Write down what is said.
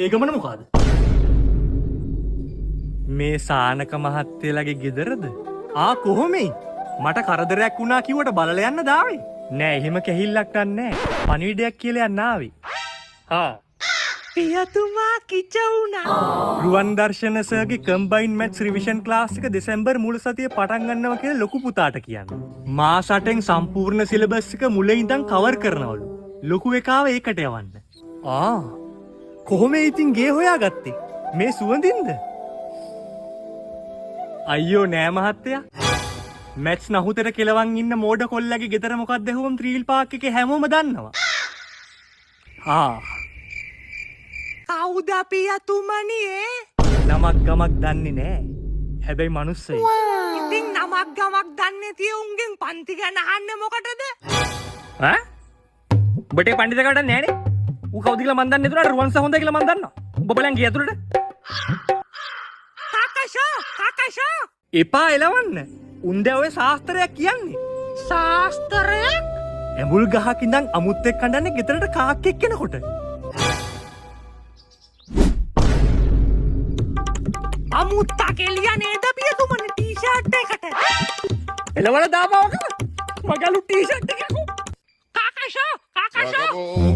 ඒ ගමන මොකද්ද? මේ සානක මහත්තයලගේ ගෙදරද? කොහොමයි? මට කරදරයක් වුණා කිව්වට බලලා යන්න දාවේ. නෑ එහෙම කැහිල්ලක් නෑ. පණිවිඩයක් කියලා යන්න ආවේ. පියතුමා කිචවුණා. රුවන් දර්ශන සර්ගේ කම්බයින් මැත්ස් රිවිෂන් ක්ලාස් එක දෙසැම්බර් මුල සතියේ පටන් ගන්නවා කියලා ලොකු පුතාට කියන්න. මාස 8න් සම්පූර්ණ සිලබස් එක මුල ඉඳන් කවර් කරනවලු. ලොකු එකාව ඒකට යවන්න. කොහොම ඉතින් ගේ හොයාගත්තේ? මේ සුවඳින්ද? අයියෝ නෑ මහත්තයා. මැත්ස් නහුතට කෙලවන් ඉන්න මෝඩ කොල්ලගේ ගෙදර මොකක්ද ඇහුවම ත්‍රීල් පාක් එකේ හැමෝම දන්නවා. කවුද පියතුමනි ඒ? නමක් ගමක් දන්නේ නෑ. හැබැයි මනුස්සයෙක්. ඉතින් නමක් ගමක් දන්නේ නැති උන්ගෙන් පන්ති ගැන අහන්නේ මොකටද? ඔබට පඬිතුකට නෑනේ. ඌ කවුද කියලා මන් දන්නේ නේද? රුවන් සහ හොඳයි කියලා මන් දන්නවා. ඔබ බලන් ගිය ඇතුළට. කාකෂා එපා එලවන්න. උන්දෑ ඔය ශාස්ත්‍රයක් කියන්නේ. ශාස්ත්‍රයක්? ඇඹුල් ගහක ඉඳන් අමුත්තෙක් කඩන්නේ ගෙදරට කාක්කෙක් කෙනකොට. අමුත්තා කෙලියා නේද පියතුමනි ටී-ෂර්ට් එකට? එලවල දාපවක. මගලු ටී-ෂර්ට් එකක්. කාකෂා